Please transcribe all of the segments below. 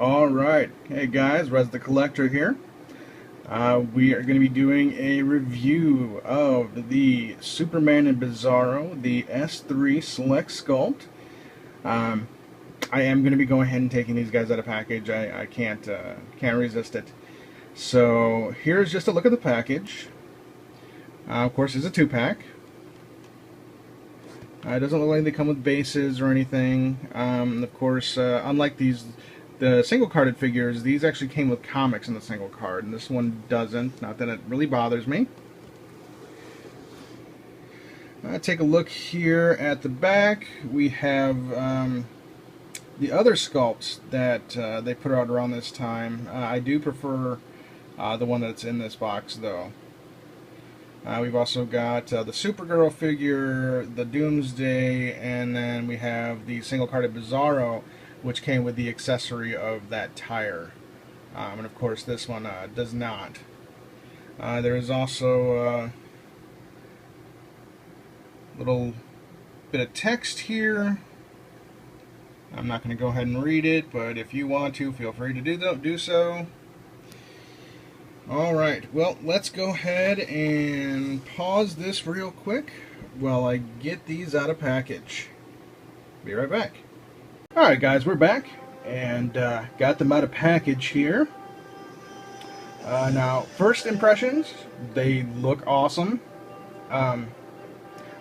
Alright, hey guys, Rez the Collector here. We are going to be doing a review of the Superman and Bizarro, the S3 Select Sculpt. I am going to be going ahead and taking these guys out of package. I can't resist it. So here's just a look at the package. Of course, it's a 2-pack. It doesn't look like they come with bases or anything. Of course, unlike the single-carded figures, these actually came with comics in the single card, and this one doesn't. Not that it really bothers me. Take a look here at the back. We have the other sculpts that they put out around this time. I do prefer the one that's in this box, though. We've also got the Supergirl figure, the Doomsday, and then we have the single-carded Bizarro, which came with the accessory of that tire. And of course this one does not. There is also a little bit of text here. I'm not going to go ahead and read it, but if you want to, feel free to do so. Alright, well, let's go ahead and pause this real quick while I get these out of package. Be right back. Alright guys, we're back and got them out of package here. Now, first impressions, they look awesome. I'm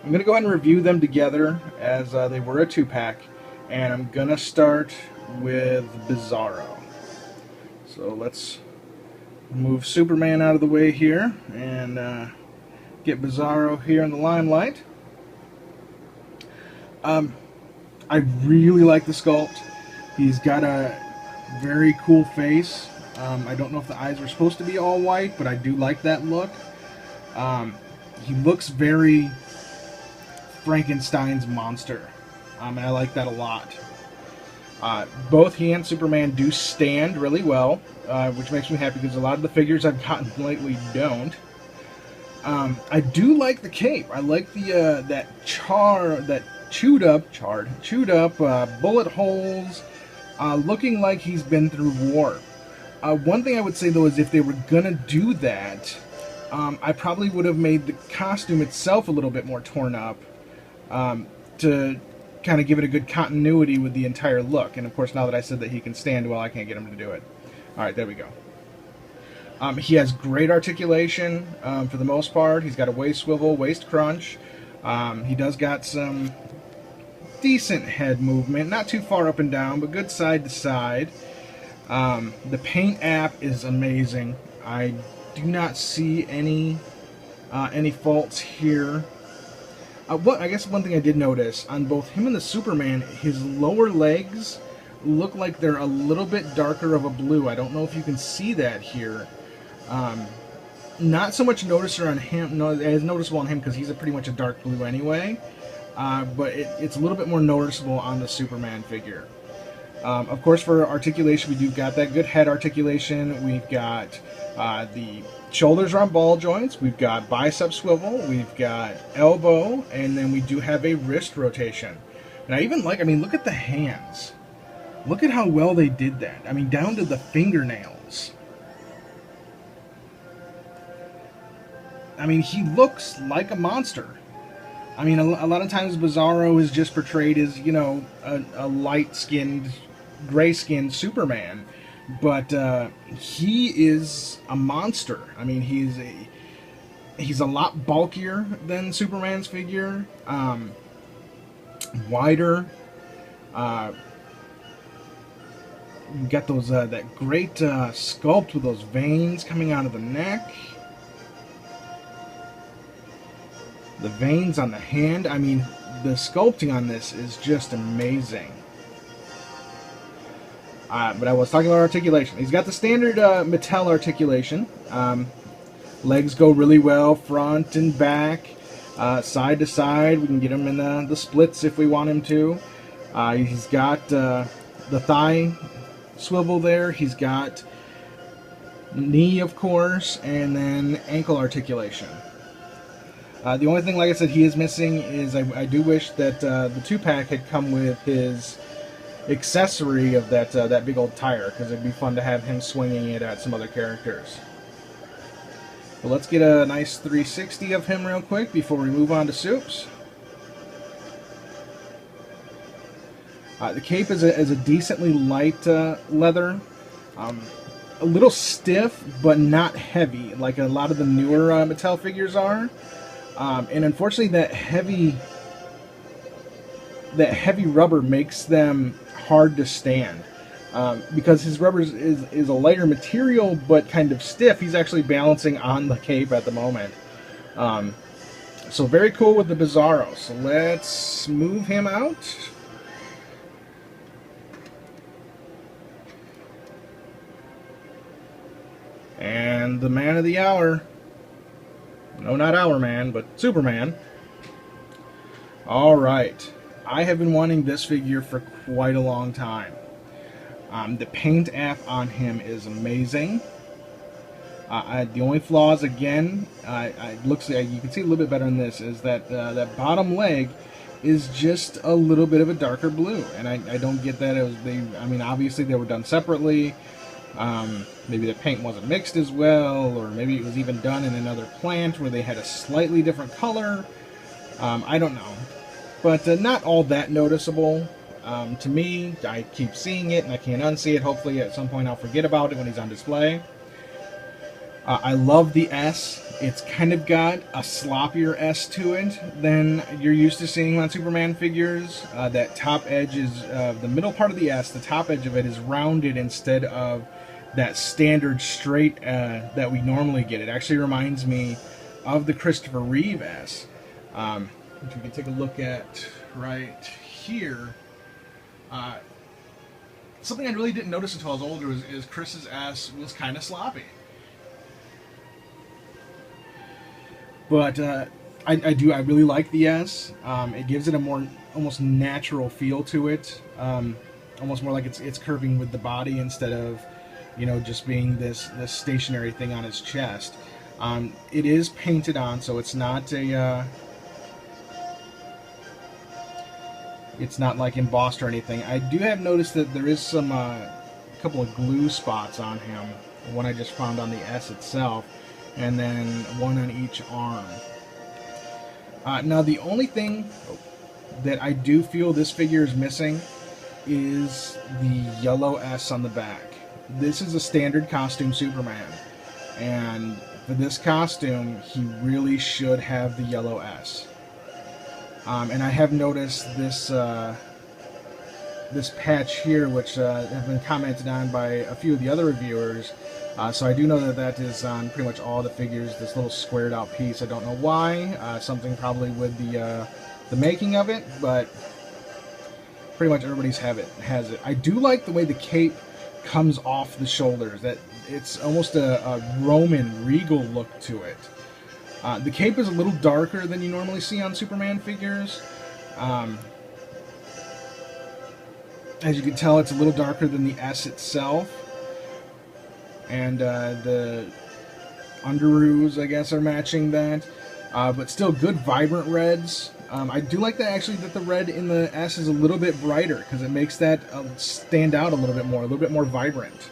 going to go ahead and review them together as they were a 2-pack, and I'm going to start with Bizarro. So let's move Superman out of the way here and get Bizarro here in the limelight. I really like the sculpt. He's got a very cool face. I don't know if the eyes were supposed to be all white, but I do like that look. He looks very Frankenstein's monster, and I like that a lot. Both he and Superman do stand really well, which makes me happy because a lot of the figures I've gotten lately don't. I do like the cape. I like the that chewed up bullet holes, looking like he's been through war. One thing I would say though is if they were gonna do that, I probably would have made the costume itself a little bit more torn up to kind of give it a good continuity with the entire look. And of course, now that I said that he can stand well, I can't get him to do it. Alright, there we go. He has great articulation for the most part. He's got a waist swivel, waist crunch. He does got some decent head movement, not too far up and down, but good side to side. The paint app is amazing. I do not see any faults here. I guess one thing I did notice on both him and the Superman, his lower legs look like they're a little bit darker of a blue. I don't know if you can see that here. Not so much noticeable on him. No, it's noticeable on him because he's pretty much a dark blue anyway. But it's a little bit more noticeable on the Superman figure. Of course, for articulation, we do got that good head articulation. We've got the shoulders are on ball joints. We've got bicep swivel. We've got elbow, and then we do have a wrist rotation. And I even like. I mean, look at the hands. Look at how well they did that. I mean, down to the fingernails. I mean, he looks like a monster. I mean, a lot of times Bizarro is just portrayed as, you know, a light-skinned, gray-skinned Superman. But he is a monster. I mean, he's a lot bulkier than Superman's figure. Wider. You got those that great sculpt with those veins coming out of the neck. The veins on the hand, I mean, the sculpting on this is just amazing. But I was talking about articulation. He's got the standard Mattel articulation. Legs go really well, front and back, side to side. We can get him in the splits if we want him to. He's got the thigh swivel there. He's got knee, of course, and then ankle articulation. The only thing, like I said, he is missing is I do wish that the 2-pack had come with his accessory of that big old tire, because it'd be fun to have him swinging it at some other characters. But let's get a nice 360 of him real quick before we move on to Soups. The cape is a decently light leather. A little stiff, but not heavy, like a lot of the newer Mattel figures are. And unfortunately, that heavy rubber makes them hard to stand. Because his rubber is a lighter material, but kind of stiff. He's actually balancing on the cape at the moment. So very cool with the Bizarro. So let's move him out. And the man of the hour. No, not our man, but Superman. Alright. I have been wanting this figure for quite a long time. The paint app on him is amazing. The only flaws, again, it looks like you can see a little bit better in this, is that that bottom leg is just a little bit of a darker blue, and I don't get that. I mean, obviously they were done separately. Maybe the paint wasn't mixed as well, or maybe it was even done in another plant where they had a slightly different color. I don't know, but not all that noticeable. To me, I keep seeing it and I can't unsee it. Hopefully at some point I'll forget about it when he's on display. I love the S. It's kind of got a sloppier S to it than you're used to seeing on Superman figures. That top edge is, the middle part of the S, the top edge of it is rounded instead of that standard straight that we normally get. It actually reminds me of the Christopher Reeve S, which we can take a look at right here. Something I really didn't notice until I was older is Chris's S was kind of sloppy. But I really like the S. It gives it a more almost natural feel to it, almost more like it's curving with the body instead of, you know, just being this stationary thing on his chest. It is painted on, so it's not a it's not like embossed or anything. I do have noticed that there is some couple of glue spots on him. One I just found on the S itself, and then one on each arm. Now the only thing that I do feel this figure is missing is the yellow S on the back. This is a standard costume Superman, and for this costume he really should have the yellow S. And I have noticed this this patch here, which have been commented on by a few of the other reviewers. So I do know that that is on pretty much all the figures, this little squared out piece. I don't know why. Something probably with the making of it, but pretty much everybody's has it. I do like the way the cape comes off the shoulders. That it's almost a Roman regal look to it. The cape is a little darker than you normally see on Superman figures. As you can tell, it's a little darker than the S itself. And the underoos, I guess, are matching that. But still good, vibrant reds. I do like that, actually, that the red in the S is a little bit brighter, because it makes that stand out a little bit more vibrant.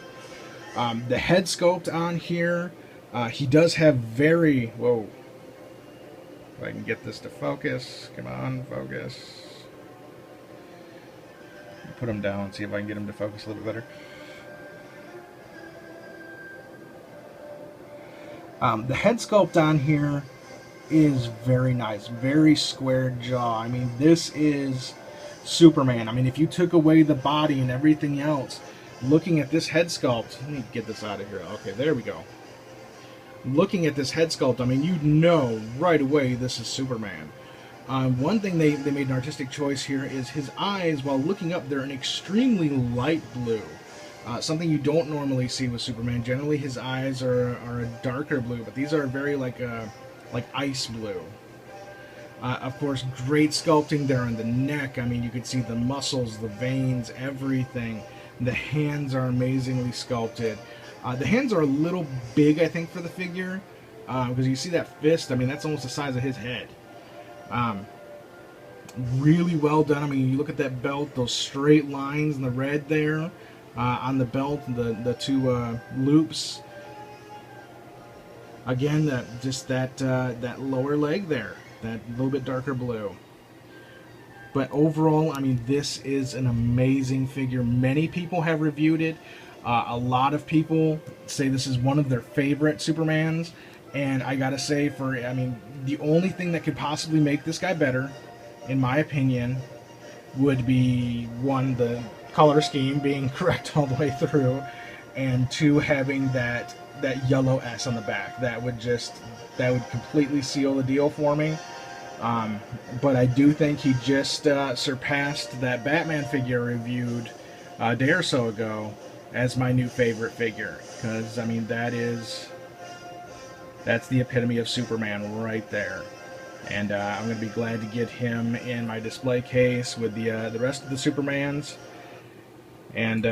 The head sculpt on here, he does have very... Whoa. If I can get this to focus. Come on, focus. Put him down, see if I can get him to focus a little bit better. The head sculpt on here is very nice, very square jaw. I mean, this is Superman. I mean, if you took away the body and everything else, looking at this head sculpt, let me get this out of here. Okay, there we go. Looking at this head sculpt, I mean, you know right away this is Superman. One thing they made an artistic choice here is his eyes, while looking up, they're an extremely light blue. Something you don't normally see with Superman. Generally, his eyes are a darker blue, but these are very like ice blue. Of course, great sculpting there on the neck. I mean, you can see the muscles, the veins, everything. The hands are amazingly sculpted. The hands are a little big, I think, for the figure, because you see that fist. I mean, that's almost the size of his head. Really well done. I mean, you look at that belt, those straight lines in the red there on the belt, the two loops. Again, that lower leg there, that little bit darker blue. But overall, I mean, this is an amazing figure. Many people have reviewed it. A lot of people say this is one of their favorite Supermans. And I gotta say, I mean, the only thing that could possibly make this guy better, in my opinion, would be one, the color scheme being correct all the way through, and two, having that yellow S on the back. That would completely seal the deal for me. But I do think he just surpassed that Batman figure reviewed a day or so ago as my new favorite figure, because I mean that's the epitome of Superman right there. And I'm going to be glad to get him in my display case with the rest of the Supermans, and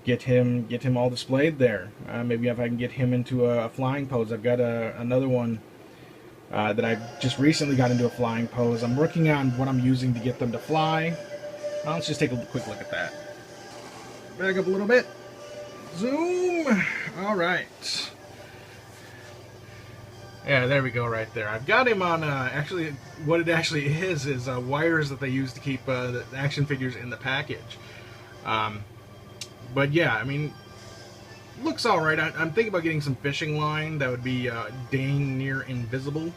get him all displayed there. Maybe if I can get him into a flying pose. I've got another one that I just recently got into a flying pose. I'm working on what I'm using to get them to fly. Let's just take a quick look at that. Back up a little bit. Zoom. All right. Yeah, there we go right there. I've got him on, actually, what it actually is wires that they use to keep the action figures in the package. But yeah, I mean, looks alright. I'm thinking about getting some fishing line that would be dang near invisible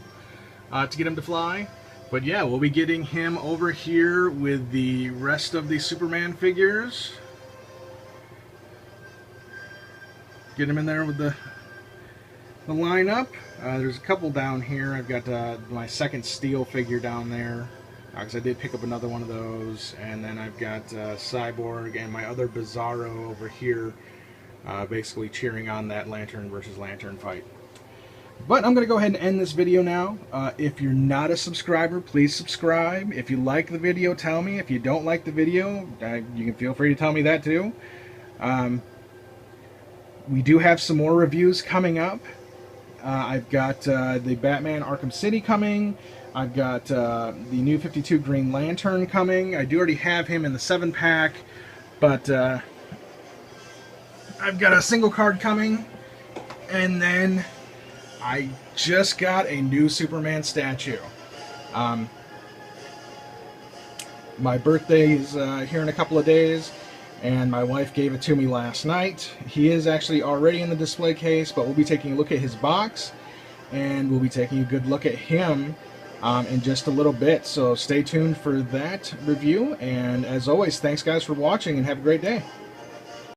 to get him to fly. But yeah, we'll be getting him over here with the rest of the Superman figures. Get him in there with the lineup. There's a couple down here. I've got my second Steel figure down there, because I did pick up another one of those. And then I've got Cyborg and my other Bizarro over here, basically cheering on that Lantern versus Lantern fight. But I'm going to go ahead and end this video now. If you're not a subscriber, please subscribe. If you like the video, tell me. If you don't like the video, you can feel free to tell me that too. We do have some more reviews coming up. I've got the Batman Arkham City coming. I've got the new 52 Green Lantern coming. I do already have him in the 7-pack, but I've got a single card coming. And then I just got a new Superman statue. My birthday is here in a couple of days, and my wife gave it to me last night. He is actually already in the display case, but we'll be taking a look at his box, and we'll be taking a good look at him in just a little bit. So stay tuned for that review, and as always, thanks guys for watching, and have a great day.